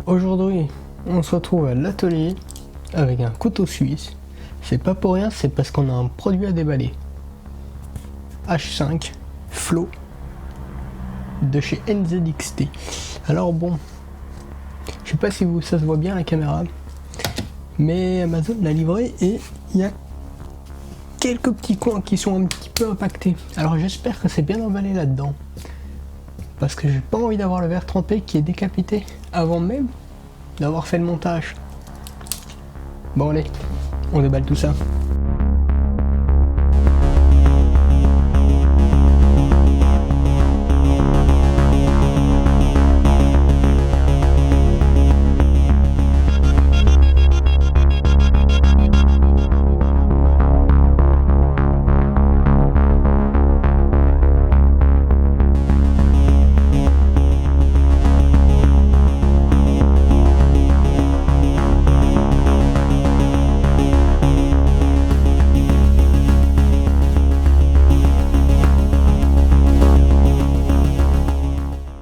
Aujourd'hui, on se retrouve à l'atelier avec un couteau suisse. C'est pas pour rien, c'est parce qu'on a un produit à déballer. H5 Flow de chez NZXT. Alors bon, je sais pas si ça se voit bien à la caméra, mais Amazon l'a livré et il y a quelques petits coins qui sont un petit peu impactés. Alors j'espère que c'est bien emballé là-dedans, parce que j'ai pas envie d'avoir le verre trempé qui est décapité avant même d'avoir fait le montage. Bon allez, on déballe tout ça.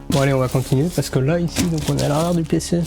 Bon allez, on va continuer parce que là ici donc on est à l'arrière du PC.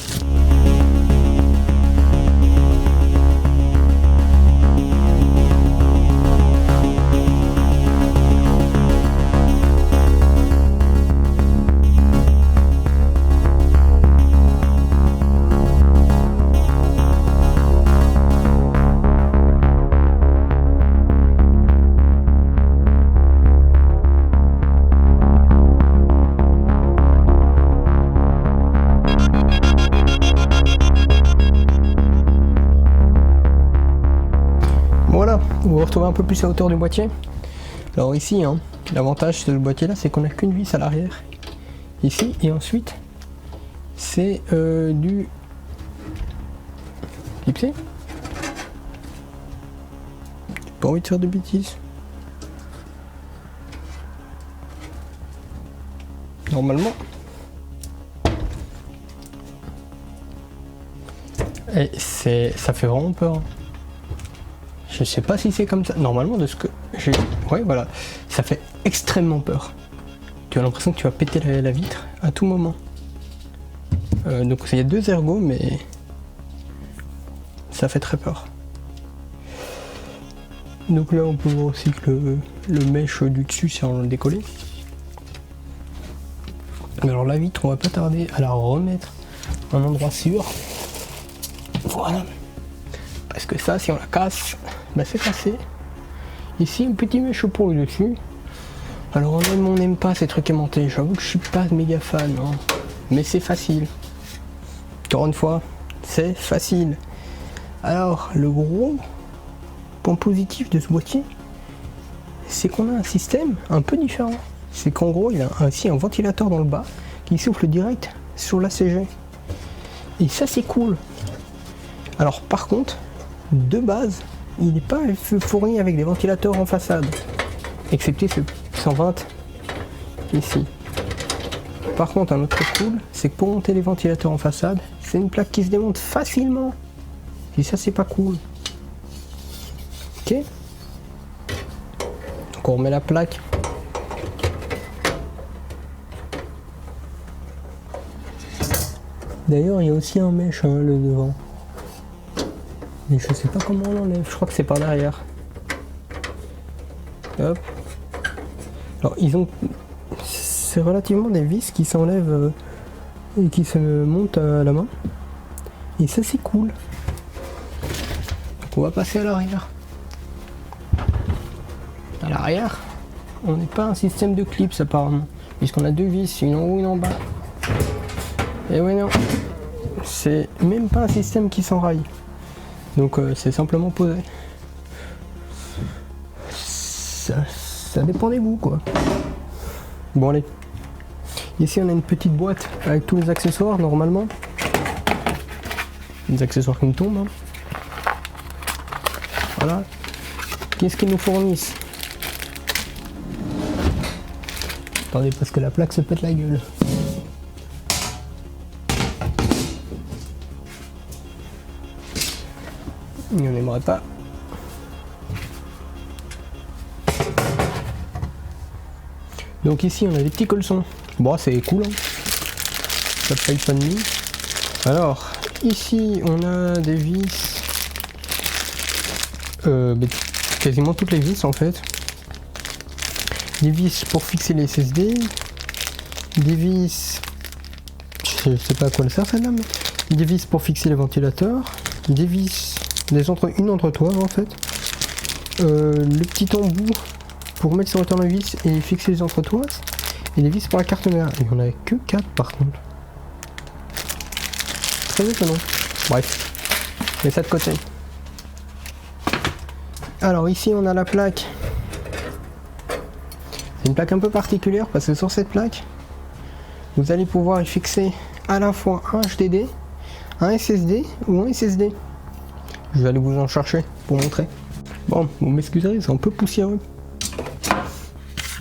Voilà, vous vous retrouvez un peu plus à hauteur du boîtier. Alors ici, l'avantage de ce boîtier là, c'est qu'on n'a qu'une vis à l'arrière. Ici, et ensuite, c'est du clipsé. J'ai pas envie de faire de bêtises. Normalement. Et ça fait vraiment peur. Je sais pas si c'est comme ça. Normalement, de ce que j'ai... Ouais, voilà. Ça fait extrêmement peur. Tu as l'impression que tu vas péter la vitre à tout moment. Donc, il y a deux ergots, mais... ça fait très peur. Donc là, on peut voir aussi que le mèche du dessus, c'est en décollé. Alors, la vitre, on va pas tarder à la remettre à un endroit sûr. Voilà. Parce que ça, si on la casse, bah c'est cassé. Ici, un petit mèche pour le dessus. Alors on n'aime pas ces trucs aimantés. J'avoue que je suis pas méga fan, hein. Mais c'est facile. Encore une fois, c'est facile. Alors, le gros point positif de ce boîtier, c'est qu'on a un système un peu différent. C'est qu'en gros, il y a aussi un ventilateur dans le bas qui souffle direct sur la CG. Et ça, c'est cool. Alors par contre, de base, il n'est pas fourni avec des ventilateurs en façade, excepté ce 120 ici. Par contre, un autre truc cool, c'est que pour monter les ventilateurs en façade, c'est une plaque qui se démonte facilement. Et ça, c'est pas cool. Ok. Donc on remet la plaque. D'ailleurs, il y a aussi un mèche, le devant. Mais je sais pas comment on l'enlève, je crois que c'est par derrière. Hop. Alors c'est relativement des vis qui s'enlèvent et qui se montent à la main. Et ça c'est cool. Donc on va passer à l'arrière. À l'arrière, on n'est pas un système de clips apparemment. Puisqu'on a deux vis, une en haut et une en bas. Et oui non. C'est même pas un système qui s'enraille. Donc c'est simplement posé. Ça dépend des goûts quoi. Bon allez. Ici on a une petite boîte avec tous les accessoires normalement. Les accessoires qui me tombent. Voilà. Qu'est-ce qu'ils nous fournissent? Attendez parce que la plaque se pète la gueule. On n'aimerait pas. Donc ici on a des petits colsons. Bon c'est cool, hein. Ça paye pas de mine. Alors, ici, on a des vis, quasiment toutes les vis en fait. Des vis pour fixer les SSD, des vis, je sais pas à quoi le sert celle-là, mais des vis pour fixer les ventilateurs, des vis, une entretoise en fait, le petit embout pour mettre sur le tournevis et fixer les entretoises, et des vis pour la carte mère. Il n'y en avait que 4 par contre. Très étonnant. Bref, mets ça de côté. Alors ici on a la plaque. C'est une plaque un peu particulière parce que sur cette plaque, vous allez pouvoir y fixer à la fois un HDD, un SSD ou un SSD. Je vais aller vous en chercher pour montrer. Bon, vous m'excuserez, c'est un peu poussiéreux.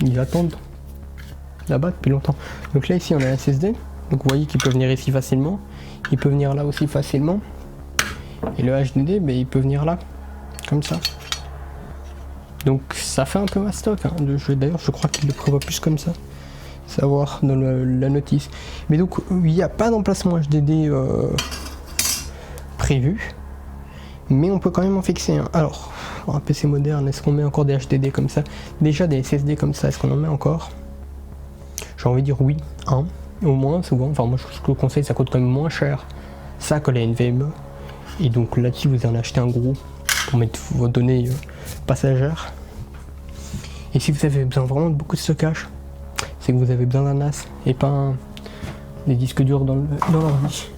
Ils attendent là-bas depuis longtemps. Donc là ici on a un SSD. Donc vous voyez qu'il peut venir ici facilement. Il peut venir là aussi facilement. Et le HDD, il peut venir là. Comme ça. Donc ça fait un peu ma stock hein, de jeu. D'ailleurs je crois qu'il le prévoit plus comme ça. Savoir dans la notice. Mais donc il n'y a pas d'emplacement HDD prévu. Mais on peut quand même en fixer un. Alors, un PC moderne, est-ce qu'on met encore des HDD comme ça? Déjà des SSD comme ça, est-ce qu'on en met encore? J'ai envie de dire oui, un. Au moins souvent, enfin moi je le conseille, ça coûte quand même moins cher ça que les NVMe. Et donc là-dessus vous en achetez un gros pour mettre vos données passagères. Et si vous avez besoin vraiment de beaucoup de stockage, c'est que vous avez besoin d'un NAS et pas des disques durs dans l'ordi.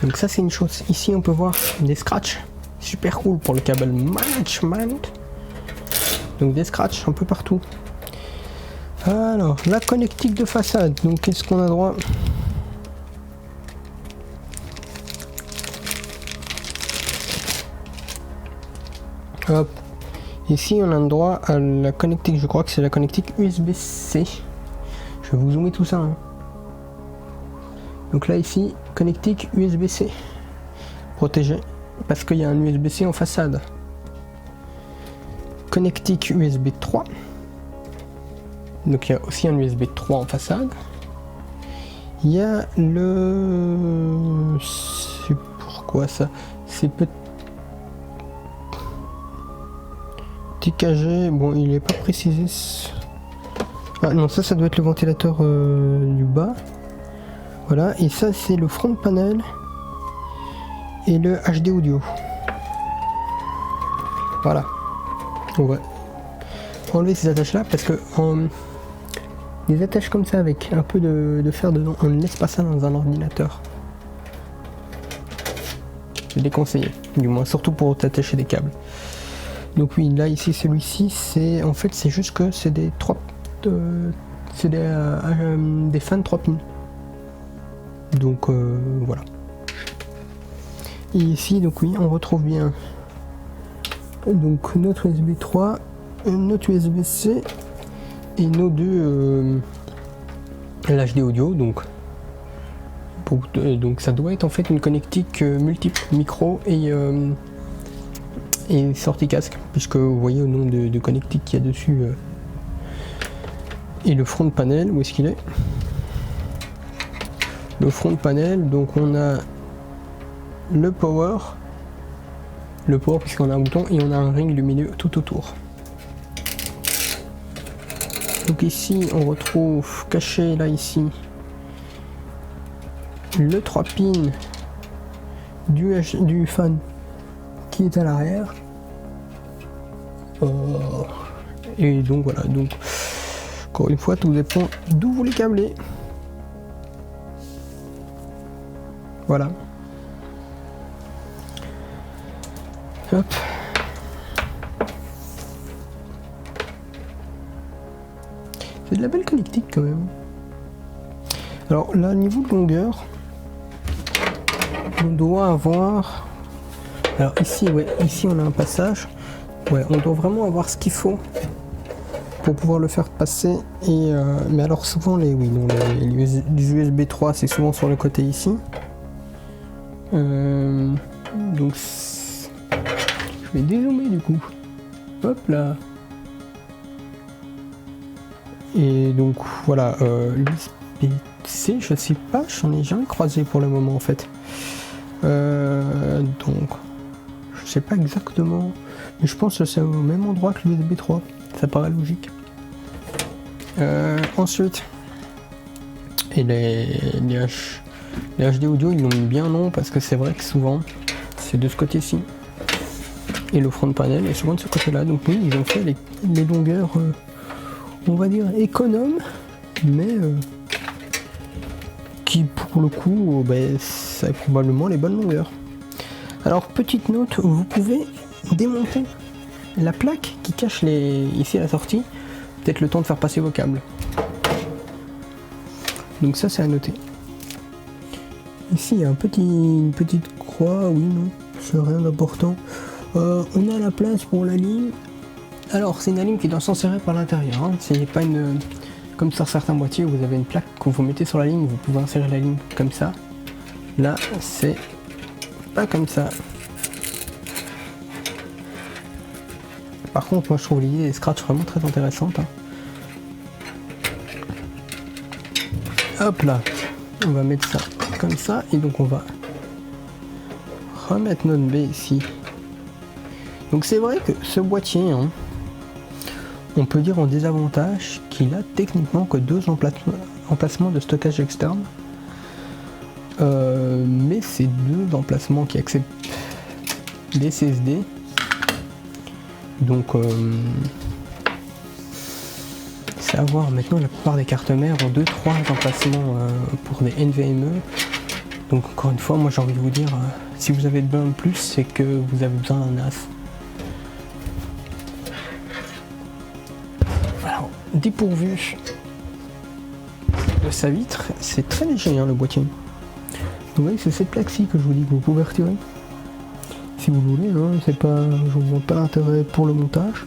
Donc ça c'est une chose. Ici on peut voir des scratchs, super cool pour le câble management. Donc des scratchs un peu partout. Alors, la connectique de façade, donc qu'est-ce qu'on a droit? Hop, ici on a le droit à la connectique, je crois que c'est la connectique USB-C. Je vais vous zoomer tout ça. Hein. Donc là ici, connectique USB-C. Protégé, parce qu'il y a un USB-C en façade. Connectique USB 3. Donc il y a aussi un USB 3 en façade. Il y a le... C'est pourquoi ça? C'est petit KG. Bon, il n'est pas précisé. Ah non, ça doit être le ventilateur du bas. Voilà, et ça c'est le front panel et le HD audio. Voilà. On va enlever ces attaches là parce que des attaches comme ça avec un peu de fer dedans, on ne laisse pas ça dans un ordinateur. C'est déconseillé, du moins surtout pour attacher des câbles. Donc oui, là ici celui-ci, c'est en fait c'est juste que c'est des des fans 3 pins. Donc voilà. Et ici donc oui, on retrouve bien donc notre USB 3, notre USB-C et nos deux l'HD audio. Donc ça doit être en fait une connectique multiple micro et sortie casque, puisque vous voyez au nom de connectique qu'il y a dessus. Et le front panel, où est-ce qu'il est? Le front panel, donc on a le power puisqu'on a un bouton et on a un ring lumineux tout autour. Donc ici on retrouve caché là ici le 3 pins du fan qui est à l'arrière. Et donc voilà, donc encore une fois tout dépend d'où vous les câblez. Voilà. Hop. C'est de la belle connectique quand même. Alors là, niveau de longueur, on doit avoir... Alors ici, ouais, ici on a un passage. Ouais, on doit vraiment avoir ce qu'il faut pour pouvoir le faire passer. Et mais alors souvent les USB 3, c'est souvent sur le côté ici. Donc je vais dézoomer du coup. Hop là. Et donc voilà, l'USB C, je sais pas, j'en ai jamais croisé pour le moment en fait. Donc, je sais pas exactement, mais je pense que c'est au même endroit que l'USB 3. Ça paraît logique. Ensuite, et les HD audio, ils l'ont mis bien long parce que c'est vrai que souvent, c'est de ce côté-ci. Et le front panel est souvent de ce côté-là. Donc oui, ils ont fait les longueurs, on va dire, économes, mais qui pour le coup, ça est probablement les bonnes longueurs. Alors petite note, vous pouvez démonter la plaque qui cache ici à la sortie, peut-être le temps de faire passer vos câbles. Donc ça c'est à noter. Ici il y a une petite croix, oui non, c'est rien d'important. On a la place pour la ligne. Alors c'est une ligne qui doit s'insérer par l'intérieur, hein. C'est pas une... Comme sur certains boîtiers où vous avez une plaque que vous mettez sur la ligne, vous pouvez insérer la ligne comme ça. Là c'est pas comme ça. Par contre moi je trouve l'idée des scratchs vraiment très intéressante, hein. Hop là, on va mettre ça comme ça et donc on va remettre notre baie ici. Donc c'est vrai que ce boîtier, hein, on peut dire en désavantage qu'il a techniquement que 2 emplacements de stockage externe. Mais c'est 2 emplacements qui acceptent les CSD. Donc c'est à voir. Maintenant la plupart des cartes mères ont 2-3 emplacements pour des NVMe. Donc encore une fois, moi j'ai envie de vous dire, si vous avez besoin de plus, c'est que vous avez besoin d'un NAS. Alors, dépourvu de sa vitre, c'est très léger hein, le boîtier. Vous voyez, c'est cette plaque-ci que je vous dis que vous pouvez retirer. Si vous voulez, hein, c'est pas, je ne vois pas l'intérêt pour le montage.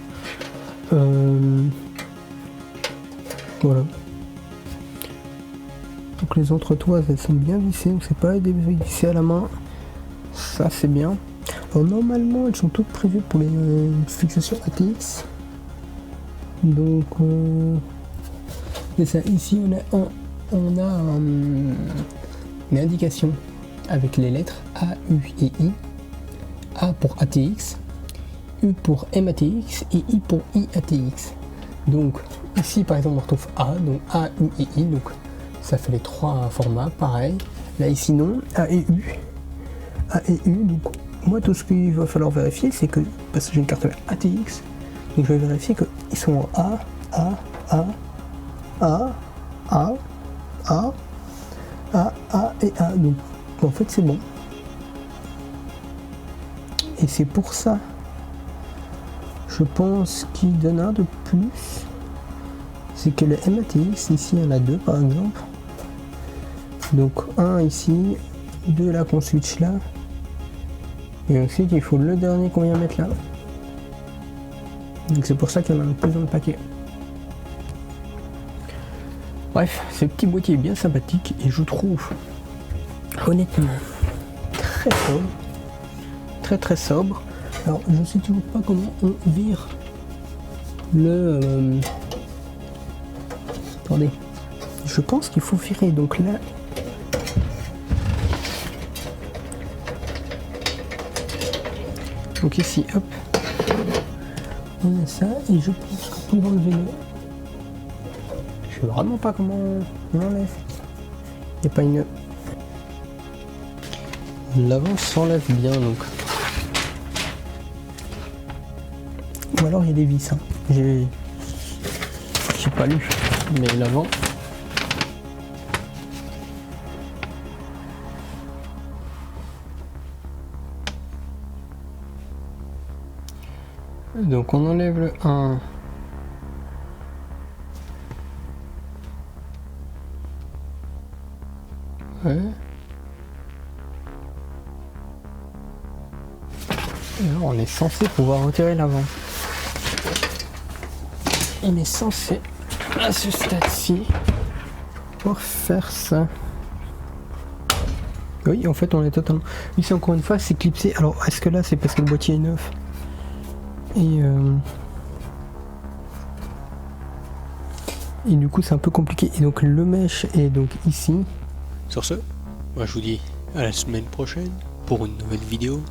Voilà. Donc les entretoises, elles sont bien vissées, donc c'est pas des vissées à la main. Ça c'est bien. Alors normalement, elles sont toutes prévues pour les fixations ATX. Donc, c'est ça. Ici, on a une indication avec les lettres A, U et I. A pour ATX, U pour MATX et I pour IATX. Donc ici par exemple on retrouve A, donc A, U et I, donc ça fait les 3 formats, pareil. Là ici non, A et U. A et U, donc moi tout ce qu'il va falloir vérifier c'est que, parce que j'ai une carte ATX, donc je vais vérifier qu'ils sont en A, A, A, A, A, A, A et A, donc en fait c'est bon. Et c'est pour ça, je pense qu'il donne un de plus, c'est que le MATX, ici il y en a 2 par exemple, donc un ici, 2 là qu'on switch là, et ensuite il faut le dernier qu'on vient mettre là, donc c'est pour ça qu'il y en a un plus dans le paquet. Bref, ce petit boîtier est bien sympathique et je trouve honnêtement très sobre. Très sobre. Alors je sais toujours pas comment on vire le attendez, je pense qu'il faut virer, donc là donc ici hop on a ça et je pense que pour enlever le, je sais vraiment pas comment on enlève, il n'y a pas une, l'avant s'enlève bien donc. Ou alors il y a des vis, hein. J'ai pas lu, mais l'avant. Donc on enlève le 1. Ouais. Et alors on est censé pouvoir retirer l'avant. On est censé, à ce stade-ci, pouvoir faire ça. Oui, en fait, on est totalement... Ici, encore une fois, c'est clipsé. Alors, est-ce que là, c'est parce que le boîtier est neuf? Et et du coup c'est un peu compliqué. Et donc le mèche est donc ici. Sur ce, moi je vous dis à la semaine prochaine pour une nouvelle vidéo.